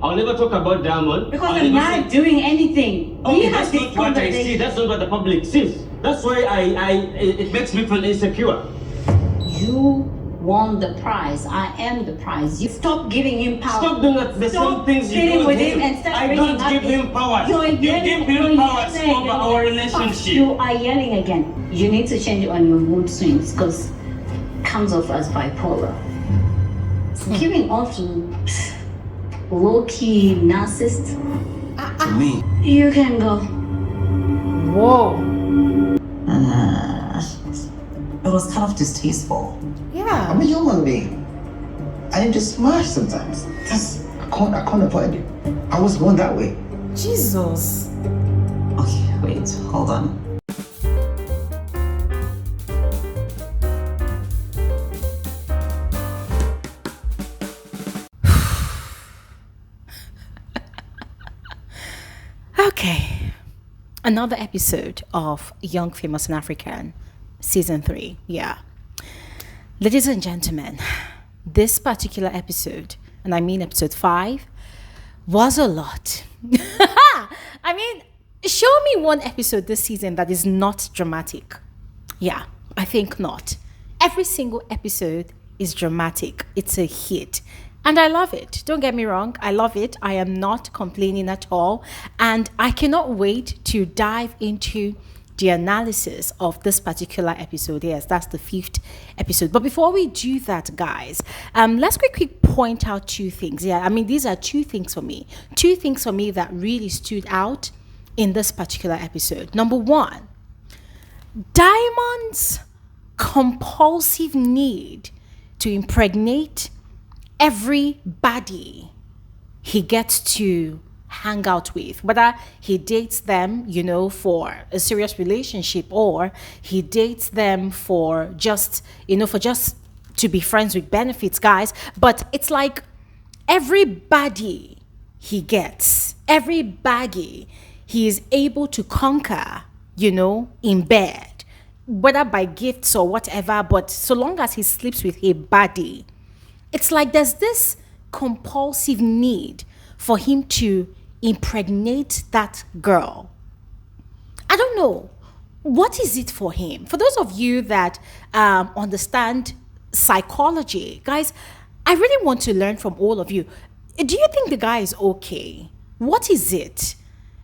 I'll never talk about Diamond. Because I'm not doing anything. Okay, that's not what I see. That's not what the public sees. That's why it makes me feel insecure. You won the prize. I am the prize. You stop giving him power. Stop doing the same things you do with him and start I don't give him powers. You give him powers over our relationship. You are yelling again. You need to change on your mood swings because comes off as bipolar. Giving off low-key narcissist. To me. You can go. Whoa. It was kind of distasteful. Yeah. I'm a human being. I need to smash sometimes. I can't avoid it. I was born that way. Jesus. Okay, wait, hold on. Okay. Another episode of Young Famous and African, Season 3. Yeah. Ladies and gentlemen, this particular episode, and I mean episode 5, was a lot. I mean, show me one episode this season that is not dramatic. Yeah, I think not. Every single episode is dramatic. It's a hit. And I love it. Don't get me wrong. I love it. I am not complaining at all. And I cannot wait to dive into the analysis of this particular episode. Yes, that's the 5th episode. But before we do that, guys, let's quickly point out 2 things. Yeah, I mean, these are 2 things for me. 2 things for me that really stood out in this particular episode. Number 1, Diamond's compulsive need to impregnate everybody he gets to hang out with, whether he dates them, for a serious relationship, or he dates them for just to be friends with benefits, guys. But it's like everybody he gets, everybody he is able to conquer, in bed, whether by gifts or whatever, but so long as he sleeps with a body, it's like there's this compulsive need for him to impregnate that girl. I don't know. What is it for him? For those of you that understand psychology, guys, I really want to learn from all of you. Do you think the guy is okay? What is it?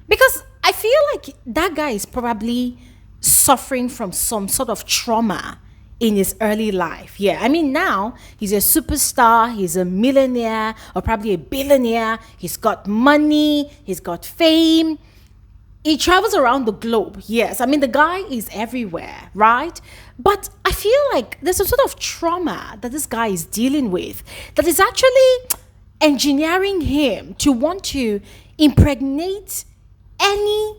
Because I feel like that guy is probably suffering from some sort of trauma in his early life. Yeah, I mean, now he's a superstar, he's a millionaire or probably a billionaire. He's got money, he's got fame. He travels around the globe. Yes, I mean, the guy is everywhere, right? But I feel like there's a sort of trauma that this guy is dealing with that is actually engineering him to want to impregnate any,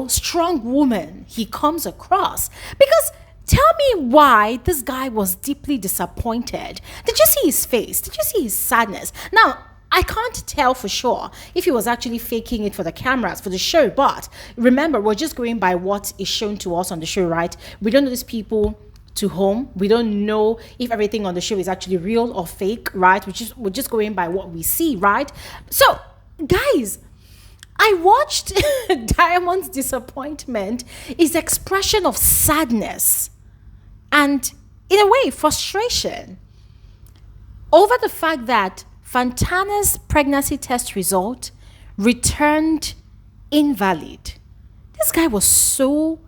strong woman he comes across. Because tell me why this guy was deeply disappointed. Did you see his face? Did you see his sadness? Now, I can't tell for sure if he was actually faking it for the cameras, for the show. But remember, we're just going by what is shown to us on the show, right? We don't know these people to whom. We don't know if everything on the show is actually real or fake, right? We're just going by what we see, right? So, guys, I watched Diamond's disappointment, his expression of sadness, and in a way, frustration over the fact that Fantana'S pregnancy test result returned invalid. This guy was so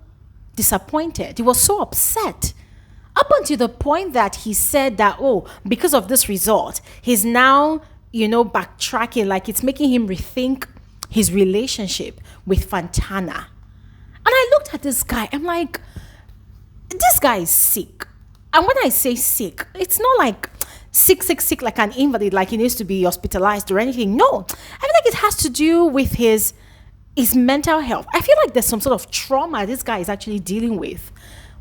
disappointed. He was so upset. Up until the point that he said that, because of this result, he's now, backtracking, like it's making him rethink his relationship with Fantana. And I looked at this guy, I'm like, this guy is sick. And when I say sick, it's not like sick, like an invalid, like he needs to be hospitalized or anything. No, I feel like it has to do with his mental health. I feel like there's some sort of trauma this guy is actually dealing with.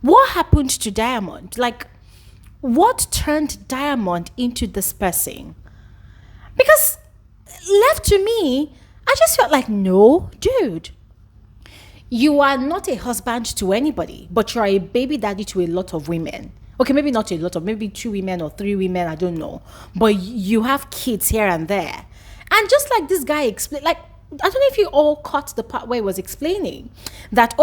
What happened to Diamond? Like, what turned Diamond into this person? Because left to me, I just felt like, no, dude, you are not a husband to anybody, but you're a baby daddy to a lot of women. Okay, maybe not a lot of, maybe 2 women or 3 women, I don't know. But you have kids here and there. And just like this guy explained, like, I don't know if you all caught the part where he was explaining that,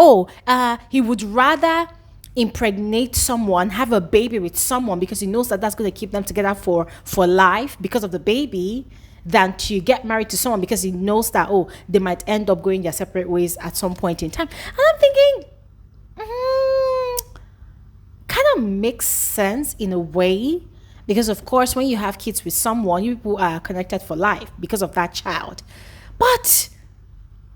he would rather impregnate someone, have a baby with someone because he knows that that's going to keep them together for life because of the baby, than to get married to someone because he knows that, they might end up going their separate ways at some point in time. And I'm thinking, kind of makes sense in a way, because of course when you have kids with someone, you people are connected for life because of that child. But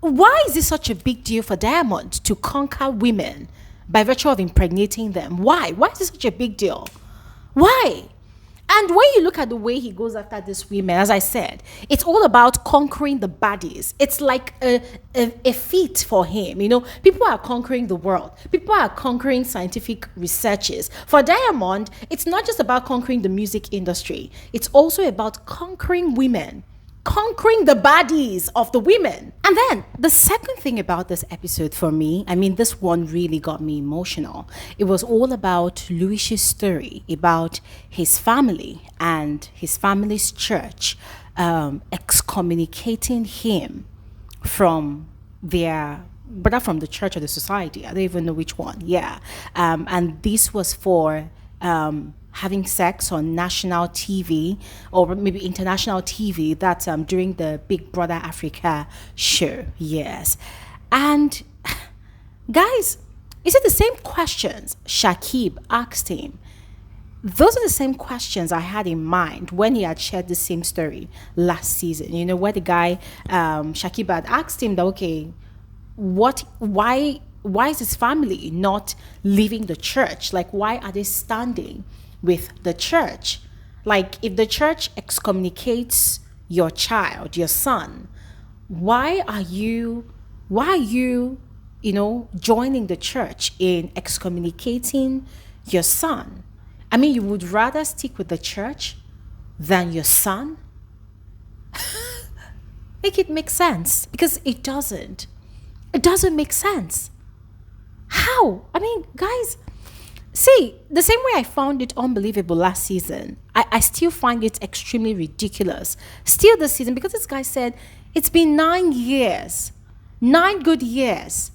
why is it such a big deal for Diamond to conquer women by virtue of impregnating them? Why is it such a big deal? Why? And when you look at the way he goes after these women, as I said, it's all about conquering the baddies. It's like a feat for him. People are conquering the world. People are conquering scientific researches. For Diamond, it's not just about conquering the music industry. It's also about conquering women. Conquering the bodies of the women. And then the second thing about this episode for me, this one really got me emotional. It was all about Louis's story, about his family and his family's church excommunicating him from from the church or the society. I don't even know which one. Yeah. And this was for having sex on national TV or maybe international TV. That's during the Big Brother Africa show. Yes. And guys, is it the same questions Shakib asked him? Those are the same questions I had in mind when he had shared the same story last season. Where the guy, Shakib, had asked him that, okay, why is his family not leaving the church? Like, why are they standing with the church? Like, if the church excommunicates your child, your son, why are you joining the church in excommunicating your son? You would rather stick with the church than your son? Make it make sense, because it doesn't make sense. How? Guys, see, the same way I found it unbelievable last season, I still find it extremely ridiculous still this season, because this guy said it's been 9 years, 9 good years.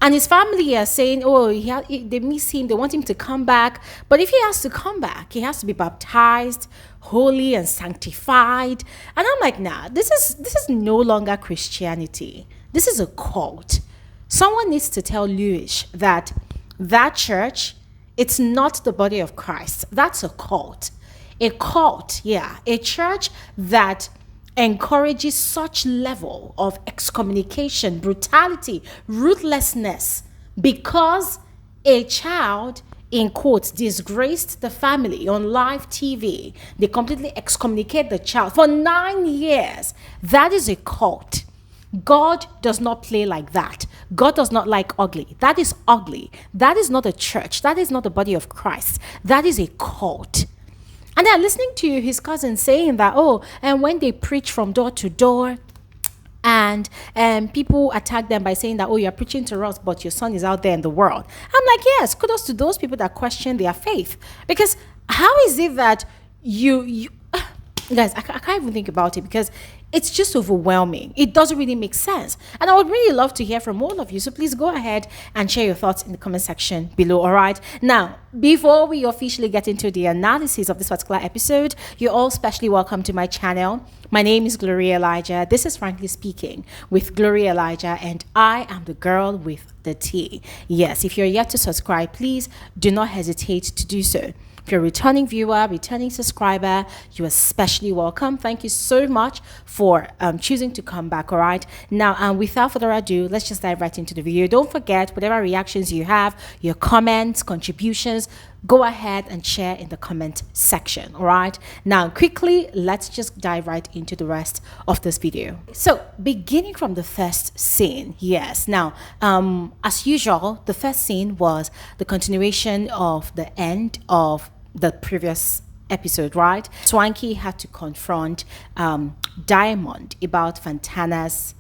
And his family are saying, they miss him, they want him to come back. But if he has to come back, he has to be baptized, holy and sanctified. And I'm like, nah, this is no longer Christianity. This is a cult. Someone needs to tell Louis that church, it's not the body of Christ. That's a cult. A cult, yeah. A church that encourages such level of excommunication, brutality, ruthlessness, because a child, in quotes, disgraced the family on live TV. They completely excommunicate the child for 9 years. That is a cult. God does not play like that. God does not like ugly. That is ugly. That is not a church. That is not the body of Christ. That is a cult. And then listening to his cousin saying that, and when they preach from door to door, and people attack them by saying that, you're preaching to us, but your son is out there in the world. I'm like, yes, kudos to those people that question their faith. Because how is it that you guys, I can't even think about it, because it's just overwhelming. It doesn't really make sense. And I would really love to hear from all of you. So please go ahead and share your thoughts in the comment section below, all right? Now, before we officially get into the analysis of this particular episode, you're all specially welcome to my channel. My name is Gloria Elijah. This is Frankly Speaking with Gloria Elijah, and I am the girl with the tea. Yes, if you're yet to subscribe, please do not hesitate to do so. If you're a returning viewer, returning subscriber, you are especially welcome. Thank you so much for choosing to come back, all right? Now, without further ado, let's just dive right into the video. Don't forget, whatever reactions you have, your comments, contributions, go ahead and share in the comment section, all right? Now, quickly, let's just dive right into the rest of this video. So, beginning from the first scene, yes. Now, as usual, the first scene was the continuation of the end of the previous episode, right? Swanky had to confront Diamond about Fantana'S,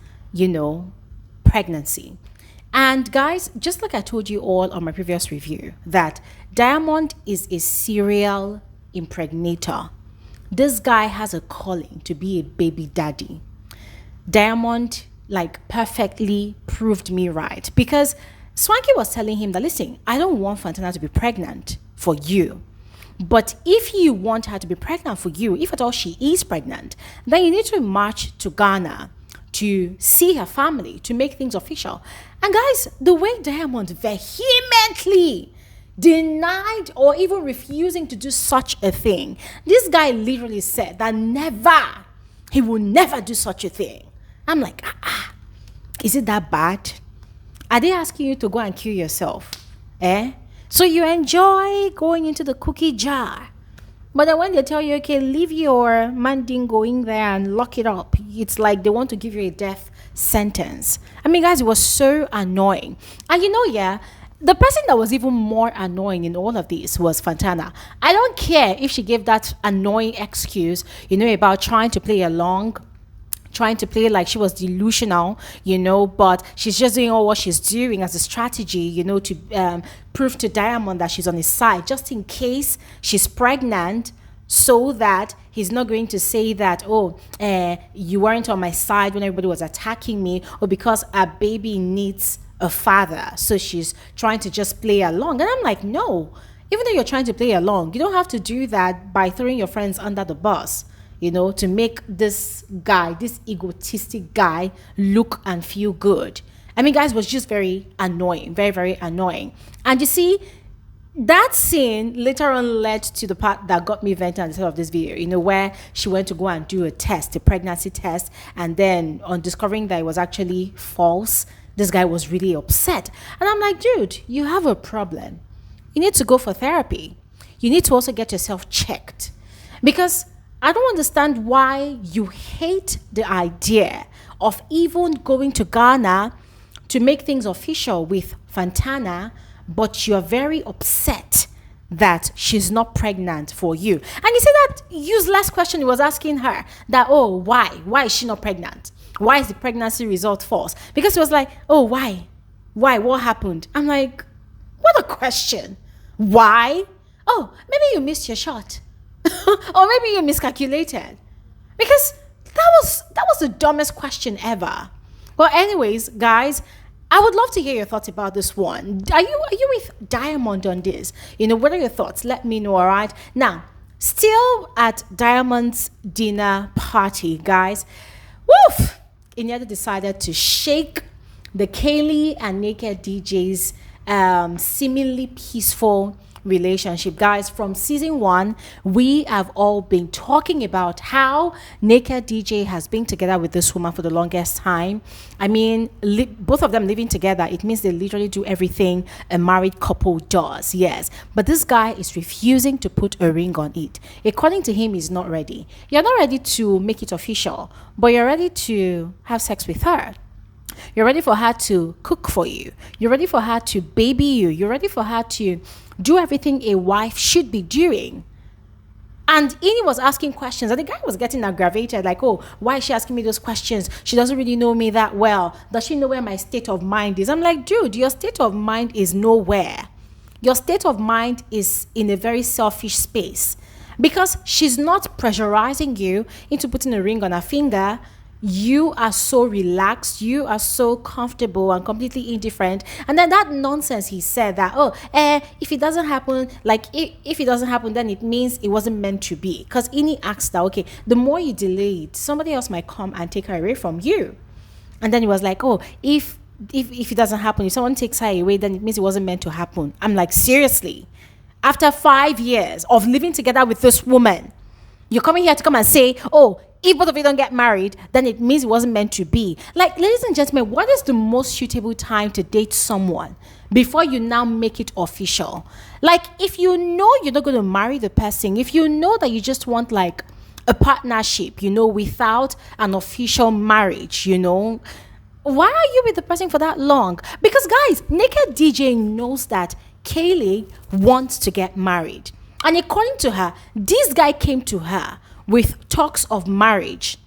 pregnancy. And guys, just like I told you all on my previous review, that Diamond is a serial impregnator. this guy has a calling to be a baby daddy. Diamond like perfectly proved me right, because Swanky was telling him that, listen, I don't want Fantana to be pregnant for you. But if you want her to be pregnant for you, if at all she is pregnant, then you need to march to Ghana to see her family, to make things official. And guys, the way Diamond vehemently denied or even refusing to do such a thing, this guy literally said that he will never do such a thing. I'm like, is it that bad? Are they asking you to go and kill yourself? So you enjoy going into the cookie jar. But then when they tell you, okay, leave your mandingo in there and lock it up, it's like they want to give you a death sentence. I mean, guys, it was so annoying. And the person that was even more annoying in all of this was Fantana. I don't care if she gave that annoying excuse, about trying to play along, trying to play like she was delusional, but she's just doing all what she's doing as a strategy, to prove to Diamond that she's on his side, just in case she's pregnant, so that he's not going to say that, you weren't on my side when everybody was attacking me, or because a baby needs a father, so she's trying to just play along. And I'm like, no, even though you're trying to play along, you don't have to do that by throwing your friends under the bus, to make this guy, this egotistic guy, look and feel good. I mean, guys, was just very annoying, very, very annoying. And you see, that scene later on led to the part that got me venting at the start of this video, where she went to go and do a pregnancy test, and then on discovering that it was actually false, this guy was really upset. And I'm like, dude, you have a problem. You need to go for therapy. You need to also get yourself checked. Because I don't understand why you hate the idea of even going to Ghana to make things official with Fantana, but you're very upset that she's not pregnant for you. And you see that useless question he was asking her, that, why? Why is she not pregnant? Why is the pregnancy result false? Because he was like, why? Why? What happened? I'm like, what a question. Why? Maybe you missed your shot. Or maybe you miscalculated, because that was the dumbest question ever. Well, anyways, guys, I would love to hear your thoughts about this one. Are you with Diamond on this? What are your thoughts? Let me know. All right. Now, still at Diamond's dinner party, guys. Woof! Inyada decided to shake the Kaylee and Naked DJ's seemingly peaceful relationship. Guys, from season 1, we have all been talking about how Naked DJ has been together with this woman for the longest time. I mean, both of them living together, it means they literally do everything a married couple does. Yes, but this guy is refusing to put a ring on it. According to him, he's not ready. You're not ready to make it official, but you're ready to have sex with her. You're ready for her to cook for you. You're ready for her to baby you. You're ready for her to do everything a wife should be doing. And Ini was asking questions, and the guy was getting aggravated, like, why is she asking me those questions? She doesn't really know me that well. Does she know where my state of mind is? I'm like, dude, your state of mind is nowhere. Your state of mind is in a very selfish space, because she's not pressurizing you into putting a ring on her finger. You are so relaxed, you are so comfortable and completely indifferent. And then that nonsense he said that, if it doesn't happen, if it doesn't happen, then it means it wasn't meant to be. Because Ini asked that, okay, the more you delay it, somebody else might come and take her away from you. And then he was like, if it doesn't happen, if someone takes her away, then it means it wasn't meant to happen. I'm like, seriously? After 5 years of living together with this woman, you're coming here to come and say, if both of you don't get married, then it means it wasn't meant to be. Like, ladies and gentlemen, what is the most suitable time to date someone before you now make it official? Like, if you know you're not going to marry the person, if you know that you just want like a partnership, without an official marriage, why are you with the person for that long? Because guys, Naked DJ knows that Kaylee wants to get married. And according to her, this guy came to her with talks of marriage.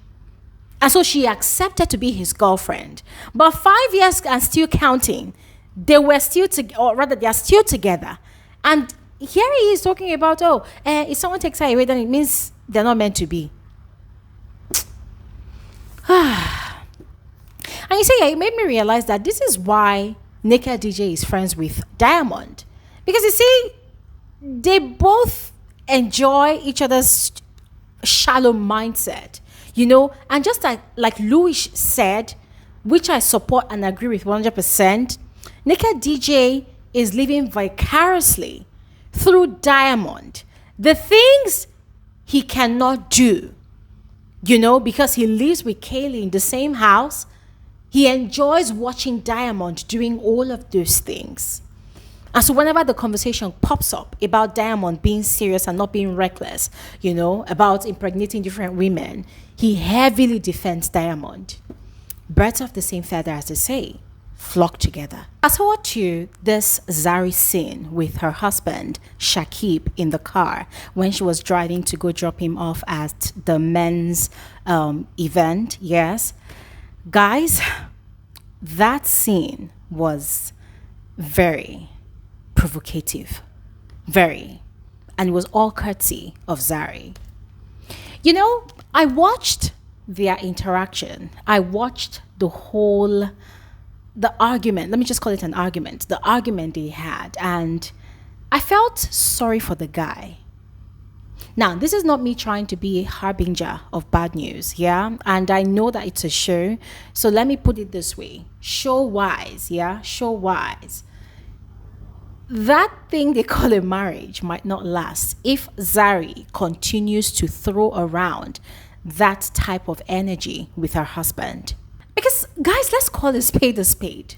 And so she accepted to be his girlfriend. But 5 years and still counting, they are still together. And here he is talking about, if someone takes her away, then it means they're not meant to be. And you see, it made me realize that this is why Naked DJ is friends with Diamond. Because you see, they both enjoy each other's shallow mindset, and just like Louis said, which I support and agree with 100%, Naked DJ is living vicariously through Diamond. The things he cannot do, because he lives with Kaylee in the same house. He enjoys watching Diamond doing all of those things. And so whenever the conversation pops up about Diamond being serious and not being reckless, about impregnating different women, he heavily defends Diamond. Birds of the same feather, as they say, flock together. Fast forward to this Zari scene with her husband, Shakib, in the car when she was driving to go drop him off at the men's event. Yes. Guys, that scene was very provocative. Very. And it was all courtesy of Zari. I watched their interaction. I watched the argument. Let me just call it an argument. The argument they had. And I felt sorry for the guy. Now, this is not me trying to be a harbinger of bad news, yeah? And I know that it's a show. So let me put it this way. Show-wise, yeah? Show-wise. That thing they call a marriage might not last if Zari continues to throw around that type of energy with her husband. Because, guys, let's call a spade a spade.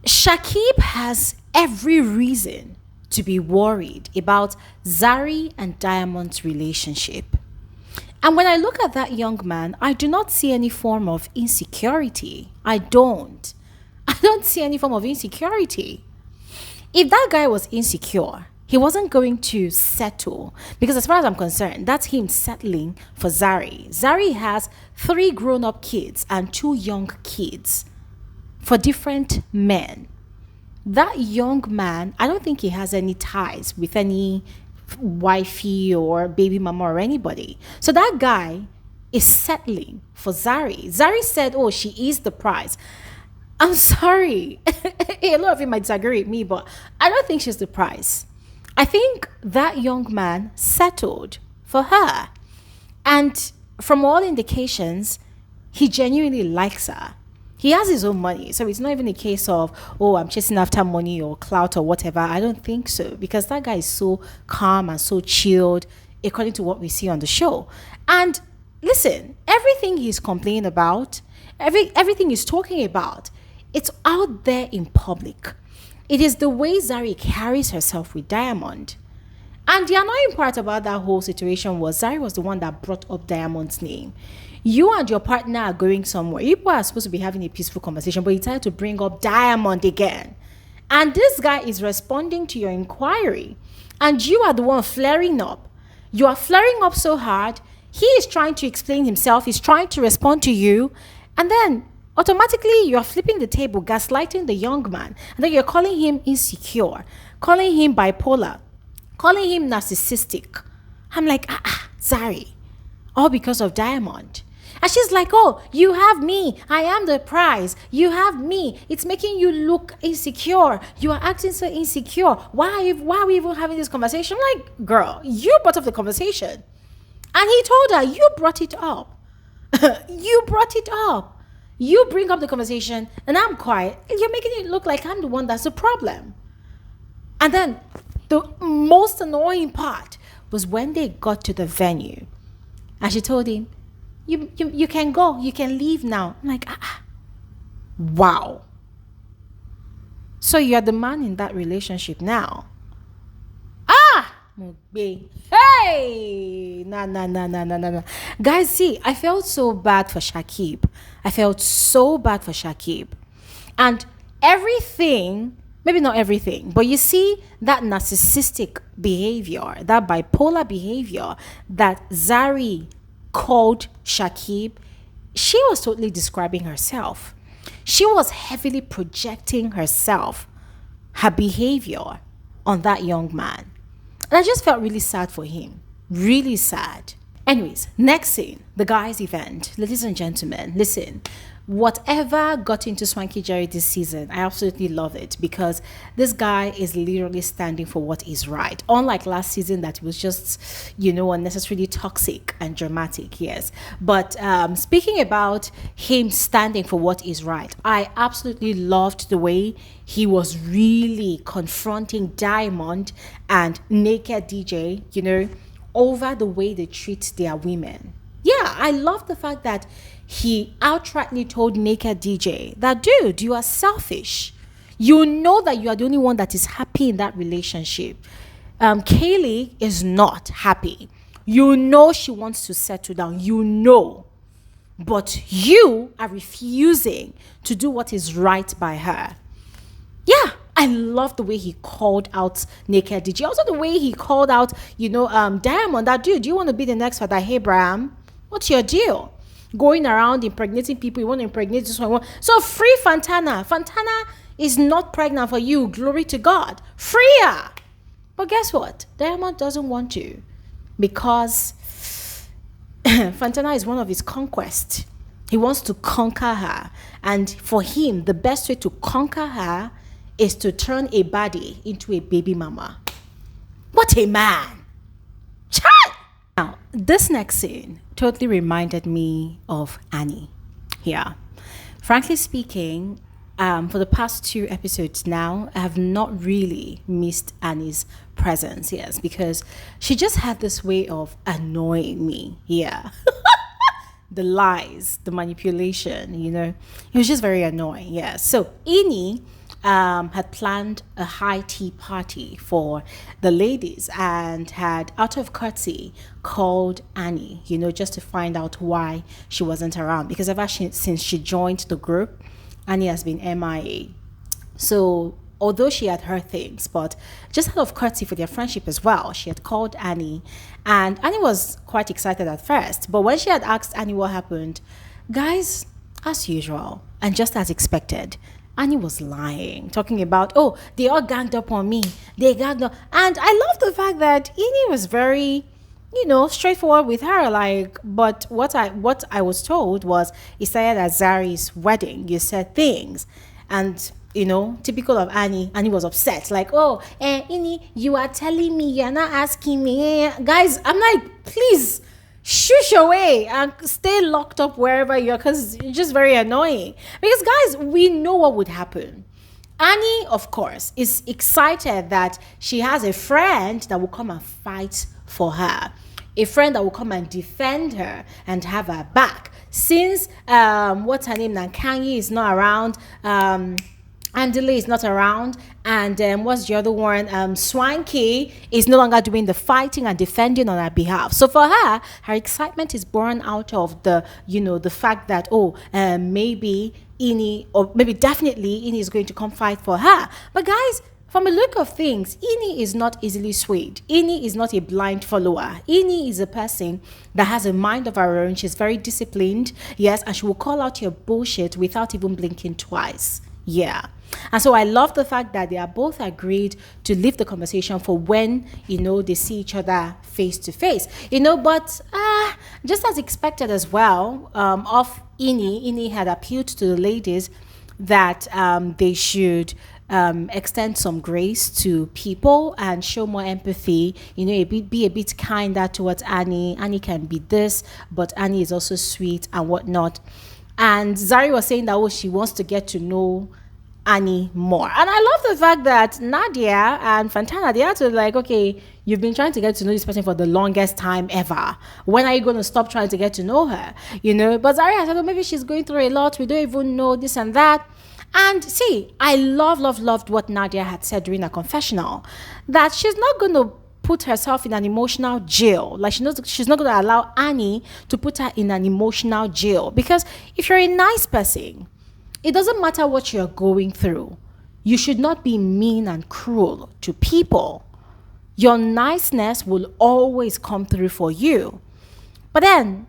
Shakib has every reason to be worried about Zari and Diamond's relationship. And when I look at that young man, I do not see any form of insecurity. I don't see any form of insecurity. If that guy was insecure, he wasn't going to settle. Because as far as I'm concerned, that's him settling for Zari. Zari has 3 grown-up kids and 2 young kids for different men. That young man, I don't think he has any ties with any wifey or baby mama or anybody. So that guy is settling for Zari. Zari said, oh, she is the prize. I'm sorry. A lot of you might disagree with me, but I don't think she's the prize. I think that young man settled for her. And from all indications, he genuinely likes her. He has his own money. So it's not even a case of, oh, I'm chasing after money or clout or whatever. I don't think so. Because that guy is so calm and so chilled, according to what we see on the show. And listen, everything he's complaining about, everything he's talking about, it's out there in public. It is the way Zari carries herself with Diamond. And the annoying part about that whole situation was Zari was the one that brought up Diamond's name. You and your partner are going somewhere. You people are supposed to be having a peaceful conversation, but you decided to bring up Diamond again. And this guy is responding to your inquiry. And you are the one flaring up. You are flaring up so hard. He is trying to explain himself. He's trying to respond to you. And then automatically you're flipping the table, gaslighting the young man. And then you're calling him insecure, calling him bipolar, calling him narcissistic. I'm like, Zari, all because of Diamond. And she's like, oh, you have me. I am the prize. You have me. It's making you look insecure. You are acting so insecure. Why are we even having this conversation? I'm like, girl, you brought up the conversation. And he told her, you brought it up. You brought it up. You bring up the conversation and I'm quiet. You're making it look like I'm the one that's the problem. And then the most annoying part was when they got to the venue and she told him, you can go, you can leave now. I'm like, wow. So you're the man in that relationship now. Hey, nah. Guys, see, I felt so bad for Shakib. And everything, maybe not everything, but you see that narcissistic behavior, that bipolar behavior that Zari called Shakib, she was totally describing herself. She was heavily projecting herself, her behavior on that young man. And I just felt really sad for him. Really sad. Anyways, next scene, the guys' event. Ladies and gentlemen, listen. Whatever got into Swanky Jerry this season, I absolutely love it because this guy is literally standing for what is right. Unlike last season, that was just, unnecessarily toxic and dramatic, yes. But speaking about him standing for what is right, I absolutely loved the way he was really confronting Diamond and Naked DJ, over the way they treat their women. Yeah, I love the fact that he outrightly told Naked DJ that, dude, you are selfish. You know that you are the only one that is happy in that relationship. Kaylee is not happy. You know she wants to settle down. You know. But you are refusing to do what is right by her. Yeah, I love the way he called out Naked DJ. Also the way he called out, Diamond, that dude, do you want to be the next Father Abraham? What's your deal? Going around impregnating people, you want to impregnate this one. So free Fantana. Fantana is not pregnant for you. Glory to God. Free her. But guess what? Diamond doesn't want to because Fantana is one of his conquests. He wants to conquer her. And for him, the best way to conquer her is to turn a body into a baby mama. What a man. Child! Now, this next scene totally reminded me of Annie. Yeah. Frankly speaking, for the past 2 episodes now, I have not really missed Annie's presence, yes, because she just had this way of annoying me. Yeah. The lies, the manipulation, it was just very annoying. Yeah. So Ini had planned a high tea party for the ladies and had, out of courtesy, called Annie, just to find out why she wasn't around. Because since she joined the group, Annie has been MIA. So although she had heard things, but just out of courtesy for their friendship as well, she had called Annie. And Annie was quite excited at first. But when she had asked Annie what happened, guys, as usual, and just as expected, Annie was lying, talking about, they all ganged up on me. They ganged up. And I love the fact that Ini was very, straightforward with her. But what I was told was, it started at Zari's wedding. You said things. And, typical of Annie was upset. Ini, you are telling me, you're not asking me. Guys, I'm like, please, shush away and stay locked up wherever you are, because it's just very annoying. Because guys, we know what would happen. Annie, of course, is excited that she has a friend that will come and fight for her, a friend that will come and defend her and have her back. Since what's her name, Nankanyi is not around, Andile is not around, and what's the other one? Swanky is no longer doing the fighting and defending on her behalf. So for her, her excitement is born out of the, the fact that, maybe Ini, or maybe definitely Ini is going to come fight for her. But guys, from the look of things, Ini is not easily swayed. Ini is not a blind follower. Ini is a person that has a mind of her own. She's very disciplined, yes, and she will call out your bullshit without even blinking twice. Yeah. And so I love the fact that they are both agreed to leave the conversation for when, they see each other face to face. But just as expected as well, of Ini had appealed to the ladies that they should extend some grace to people and show more empathy, be a bit kinder towards Annie. Annie can be this, but Annie is also sweet and whatnot. And Zari was saying that, she wants to get to know Annie more. And I love the fact that Nadia and Fantana, they are to okay, you've been trying to get to know this person for the longest time ever. When are you going to stop trying to get to know her? But Zari said, maybe she's going through a lot. We don't even know this and that. And see, I loved what Nadia had said during her confessional, that she's not going to put herself in an emotional jail. She's not going to allow Annie to put her in an emotional jail. Because if you're a nice person, it doesn't matter what you're going through. You should not be mean and cruel to people. Your niceness will always come through for you. But then,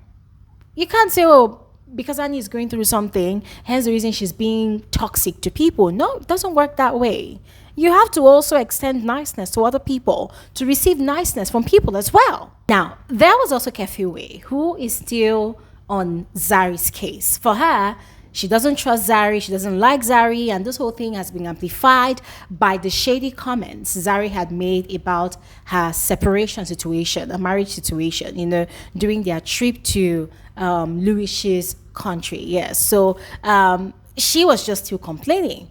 you can't say, because Annie is going through something, hence the reason she's being toxic to people. No, it doesn't work that way. you have to also extend niceness to other people, to receive niceness from people as well. Now, there was also Kefiwe, who is still on Zari's case. For her, she doesn't trust Zari, she doesn't like Zari, and this whole thing has been amplified by the shady comments Zari had made about her separation situation, a marriage situation, during their trip to Louis's country. Yes, so she was just still complaining.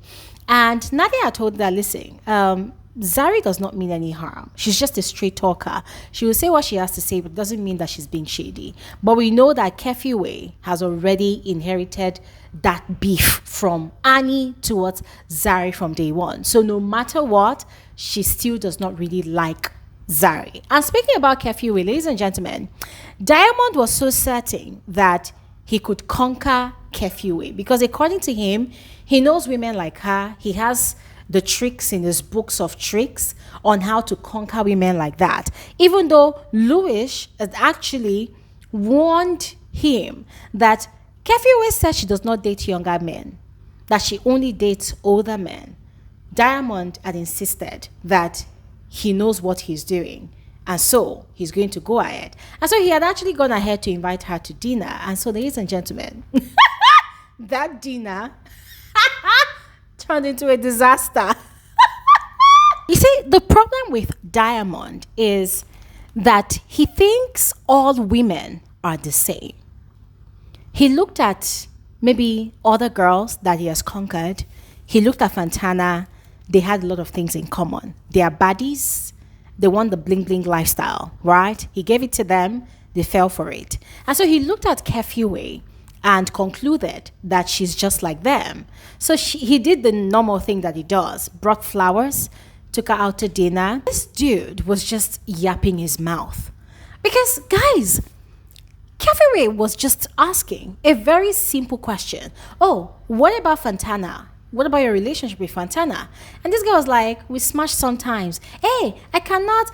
And Nadia told her, listen, Zari does not mean any harm. She's just a straight talker. She will say what she has to say, but it doesn't mean that she's being shady. But we know that Kefiwe has already inherited that beef from Annie towards Zari from day one. So no matter what, she still does not really like Zari. And speaking about Kefiwe, ladies and gentlemen, Diamond was so certain that he could conquer Kefiwe because according to him, he knows women like her. He has the tricks in his books of tricks on how to conquer women like that. Even though Louis had actually warned him that Kefiwe said she does not date younger men, that she only dates older men. Diamond had insisted that he knows what he's doing, and so he's going to go ahead. And so he had actually gone ahead to invite her to dinner. And so, ladies and gentlemen, that dinner turned into a disaster. You see, the problem with Diamond is that he thinks all women are the same. He looked at maybe other girls that he has conquered. He looked at Fantana. They had a lot of things in common. They are baddies. They want the bling bling lifestyle, right? He gave it to them. They fell for it. And so he looked at Kefiwe and concluded that she's just like them. So he did the normal thing that he does. Brought flowers, took her out to dinner. This dude was just yapping his mouth. Because, guys, Kefiwe was just asking a very simple question. Oh, what about Fantana? What about your relationship with Fantana? And this guy was like, we smash sometimes. Hey, I cannot,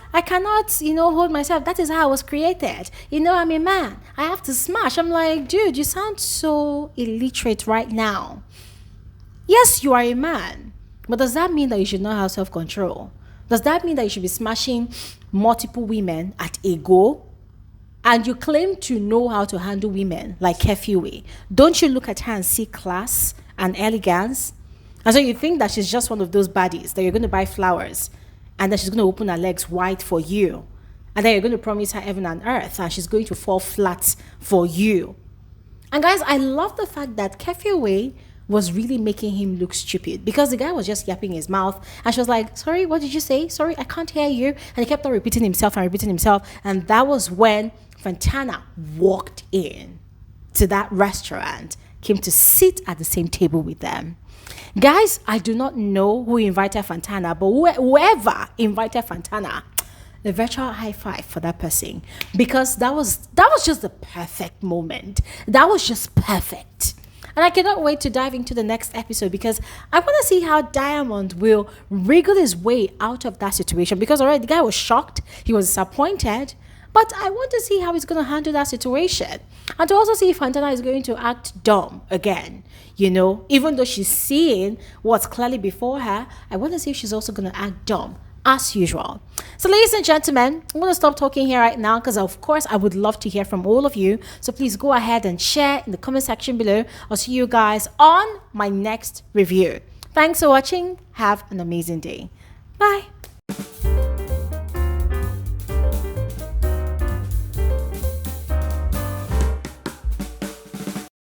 hold myself. That is how I was created. I'm a man. I have to smash. I'm like, dude, you sound so illiterate right now. Yes, you are a man. But does that mean that you should not have self-control? Does that mean that you should be smashing multiple women at a go? And you claim to know how to handle women like Kefiwe. Don't you look at her and see class and elegance? And so you think that she's just one of those baddies that you're going to buy flowers and that she's going to open her legs wide for you. And then you're going to promise her heaven and earth and she's going to fall flat for you. And guys, I love the fact that Kefiwe was really making him look stupid because the guy was just yapping his mouth and she was like, sorry, what did you say? Sorry, I can't hear you. And he kept on repeating himself. And that was when Fantana walked in to that restaurant, came to sit at the same table with them. Guys, I do not know who invited Fantana, but whoever invited Fantana, a virtual high five for that person, because that was just the perfect moment. That was just perfect. And I cannot wait to dive into the next episode because I want to see how Diamond will wriggle his way out of that situation, because already the guy was shocked, he was disappointed, but I want to see how he's going to handle that situation. And to also see if Fantana is going to act dumb again. Even though she's seeing what's clearly before her, I want to see if she's also going to act dumb as usual. So ladies and gentlemen, I'm going to stop talking here right now because of course I would love to hear from all of you. So please go ahead and share in the comment section below. I'll see you guys on my next review. Thanks for watching. Have an amazing day. Bye.